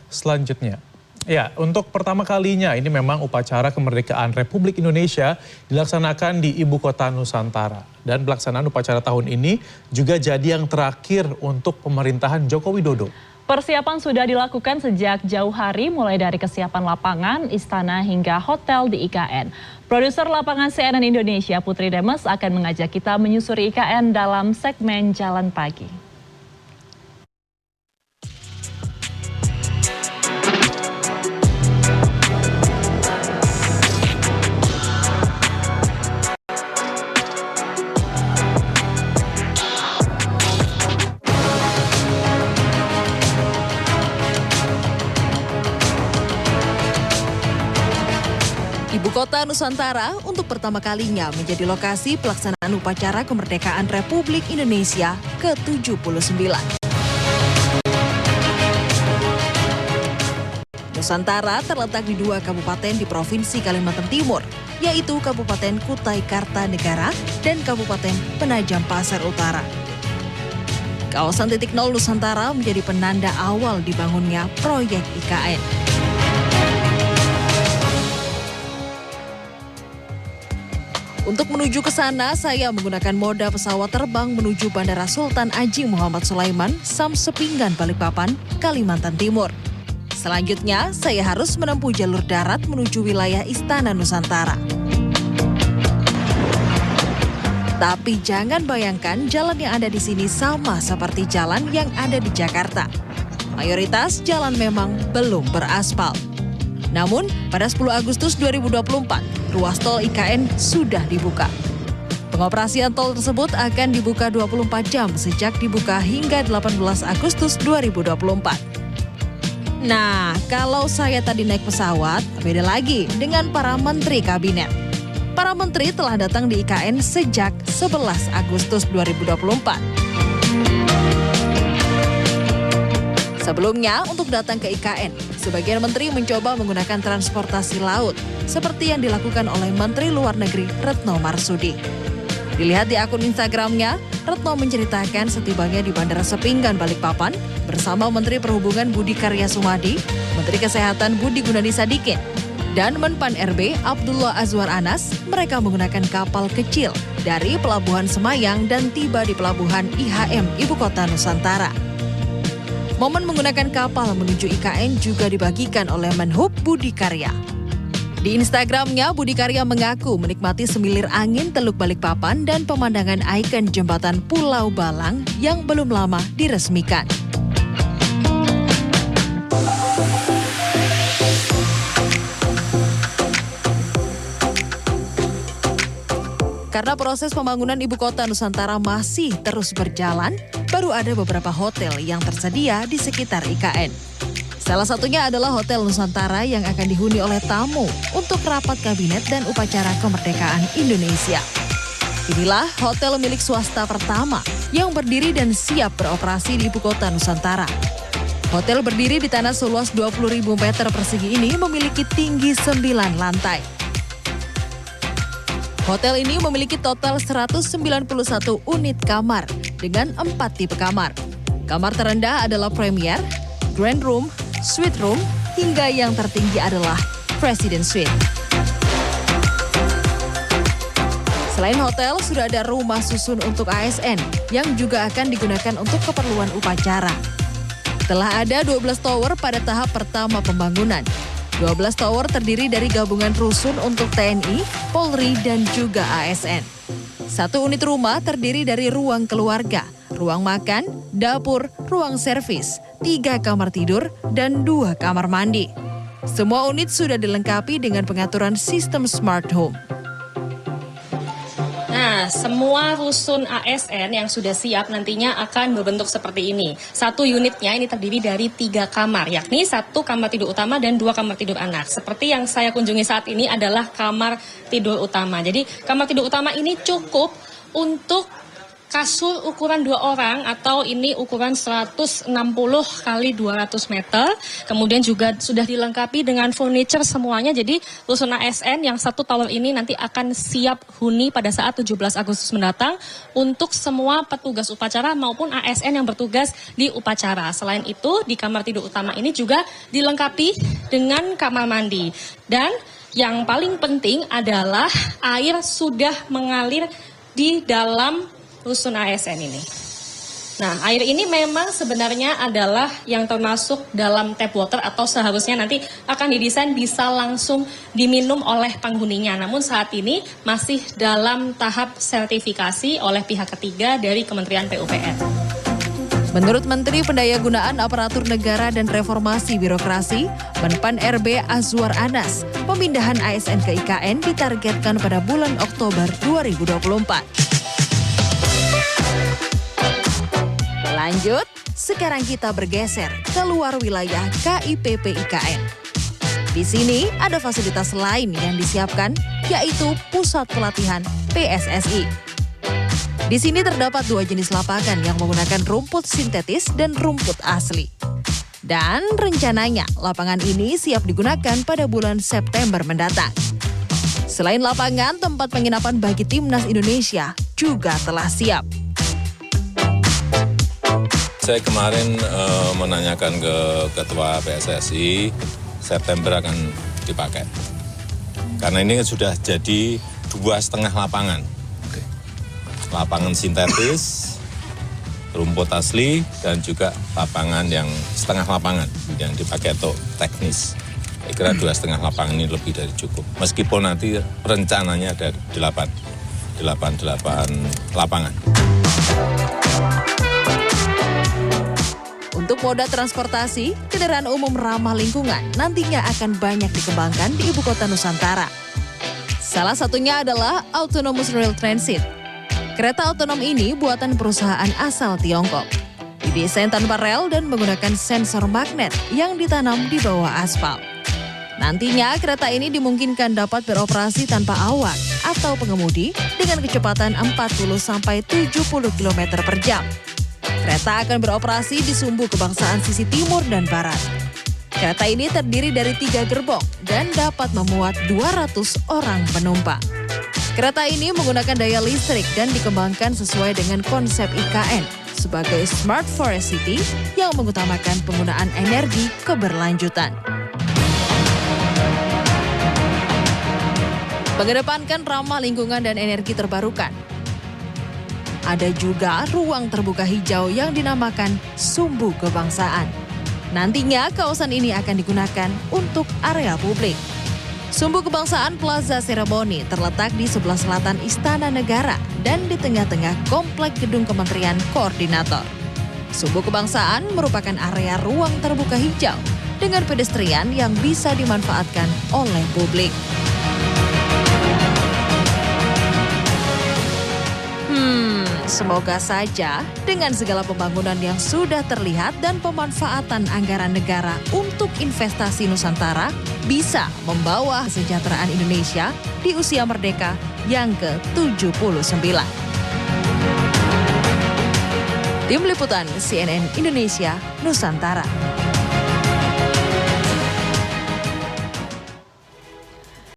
Selanjutnya, ya untuk pertama kalinya ini memang upacara kemerdekaan Republik Indonesia dilaksanakan di Ibu Kota Nusantara. Dan pelaksanaan upacara tahun ini juga jadi yang terakhir untuk pemerintahan Joko Widodo. Persiapan sudah dilakukan sejak jauh hari, mulai dari kesiapan lapangan, istana hingga hotel di IKN. Produser lapangan CNN Indonesia Putri Demes akan mengajak kita menyusuri IKN dalam segmen Jalan Pagi. Ibu Kota Nusantara untuk pertama kalinya menjadi lokasi pelaksanaan upacara kemerdekaan Republik Indonesia ke-79. Nusantara terletak di 2 kabupaten di Provinsi Kalimantan Timur, yaitu Kabupaten Kutai Kartanegara dan Kabupaten Penajam Pasar Utara. Kawasan titik nol Nusantara menjadi penanda awal dibangunnya proyek IKN. Untuk menuju ke sana, saya menggunakan moda pesawat terbang menuju Bandara Sultan Haji Muhammad Sulaiman, Samsepinggan, Balikpapan, Kalimantan Timur. Selanjutnya, saya harus menempuh jalur darat menuju wilayah Istana Nusantara. Tapi jangan bayangkan jalan yang ada di sini sama seperti jalan yang ada di Jakarta. Mayoritas jalan memang belum beraspal. Namun, pada 10 Agustus 2024, ruas tol IKN sudah dibuka. Pengoperasian tol tersebut akan dibuka 24 jam sejak dibuka hingga 18 Agustus 2024. Nah, kalau saya tadi naik pesawat, beda lagi dengan para menteri kabinet. Para menteri telah datang di IKN sejak 11 Agustus 2024. Sebelumnya, untuk datang ke IKN, sebagian menteri mencoba menggunakan transportasi laut, seperti yang dilakukan oleh Menteri Luar Negeri Retno Marsudi. Dilihat di akun Instagramnya, Retno menceritakan setibanya di Bandara Sepinggan, Balikpapan, bersama Menteri Perhubungan Budi Karya Sumadi, Menteri Kesehatan Budi Gunadi Sadikin, dan Menpan RB Abdullah Azwar Anas. Mereka menggunakan kapal kecil dari Pelabuhan Semayang dan tiba di Pelabuhan IHM Ibu Kota Nusantara. Momen menggunakan kapal menuju IKN juga dibagikan oleh Menhub Budi Karya. Di Instagramnya, Budi Karya mengaku menikmati semilir angin Teluk Balikpapan dan pemandangan ikon jembatan Pulau Balang yang belum lama diresmikan. Karena proses pembangunan Ibu Kota Nusantara masih terus berjalan, baru ada beberapa hotel yang tersedia di sekitar IKN. Salah satunya adalah Hotel Nusantara yang akan dihuni oleh tamu untuk rapat kabinet dan upacara kemerdekaan Indonesia. Inilah hotel milik swasta pertama yang berdiri dan siap beroperasi di Ibu Kota Nusantara. Hotel berdiri di tanah seluas 20.000 meter persegi ini memiliki tinggi 9 lantai. Hotel ini memiliki total 191 unit kamar dengan 4 tipe kamar. Kamar terendah adalah Premier, Grand Room, Suite Room, hingga yang tertinggi adalah President Suite. Selain hotel, sudah ada rumah susun untuk ASN yang juga akan digunakan untuk keperluan upacara. Telah ada 12 tower pada tahap pertama pembangunan. 12 tower terdiri dari gabungan rusun untuk TNI, Polri, dan juga ASN. 1 unit rumah terdiri dari ruang keluarga, ruang makan, dapur, ruang servis, 3 kamar tidur, dan 2 kamar mandi. Semua unit sudah dilengkapi dengan pengaturan sistem smart home. Nah, semua rusun ASN yang sudah siap nantinya akan berbentuk seperti ini. 1 unitnya ini terdiri dari 3 kamar, yakni 1 kamar tidur utama dan 2 kamar tidur anak. Seperti yang saya kunjungi saat ini adalah kamar tidur utama. Jadi kamar tidur utama ini cukup untuk kasur ukuran 2 orang atau ini ukuran 160 kali 200 meter. Kemudian juga sudah dilengkapi dengan furniture semuanya. Jadi rusun ASN yang 1 tower ini nanti akan siap huni pada saat 17 Agustus mendatang untuk semua petugas upacara maupun ASN yang bertugas di upacara. Selain itu, di kamar tidur utama ini juga dilengkapi dengan kamar mandi. Dan yang paling penting adalah air sudah mengalir di dalam rusun ASN ini. Nah, air ini memang sebenarnya adalah yang termasuk dalam tap water atau seharusnya nanti akan didesain bisa langsung diminum oleh penghuninya. Namun saat ini masih dalam tahap sertifikasi oleh pihak ketiga dari Kementerian PUPR. Menurut Menteri Pendayagunaan Aparatur Negara dan Reformasi Birokrasi, Menpan RB Azwar Anas, pemindahan ASN ke IKN ditargetkan pada bulan Oktober 2024. Lanjut, sekarang kita bergeser keluar wilayah KIPP IKN. Di sini ada fasilitas lain yang disiapkan, yaitu Pusat Pelatihan PSSI. Di sini terdapat 2 jenis lapangan yang menggunakan rumput sintetis dan rumput asli. Dan rencananya lapangan ini siap digunakan pada bulan September mendatang. Selain lapangan, tempat penginapan bagi Timnas Indonesia juga telah siap. Saya kemarin menanyakan ke Ketua PSSI, September akan dipakai. Karena ini sudah jadi 2,5 lapangan. Lapangan sintetis, rumput asli, dan juga lapangan yang setengah lapangan yang dipakai untuk teknis. Saya kira 2,5 lapangan ini lebih dari cukup. Meskipun nanti rencananya ada 8 lapangan. Untuk moda transportasi, kendaraan umum ramah lingkungan nantinya akan banyak dikembangkan di Ibu Kota Nusantara. Salah satunya adalah Autonomous Rail Transit. Kereta otonom ini buatan perusahaan asal Tiongkok. Didesain tanpa rel dan menggunakan sensor magnet yang ditanam di bawah aspal. Nantinya kereta ini dimungkinkan dapat beroperasi tanpa awak atau pengemudi dengan kecepatan 40-70 km per jam. Kereta akan beroperasi di sumbu kebangsaan sisi timur dan barat. Kereta ini terdiri dari 3 gerbong dan dapat memuat 200 orang penumpang. Kereta ini menggunakan daya listrik dan dikembangkan sesuai dengan konsep IKN sebagai Smart Forest City yang mengutamakan penggunaan energi keberlanjutan. Mengedepankan ramah lingkungan dan energi terbarukan. Ada juga ruang terbuka hijau yang dinamakan Sumbu Kebangsaan. Nantinya kawasan ini akan digunakan untuk area publik. Sumbu Kebangsaan Plaza Seremoni terletak di sebelah selatan Istana Negara dan di tengah-tengah komplek gedung Kementerian Koordinator. Sumbu Kebangsaan merupakan area ruang terbuka hijau dengan pedestrian yang bisa dimanfaatkan oleh publik. Semoga saja dengan segala pembangunan yang sudah terlihat dan pemanfaatan anggaran negara untuk investasi Nusantara bisa membawa kesejahteraan Indonesia di usia merdeka yang ke-79. Tim Liputan CNN Indonesia Nusantara.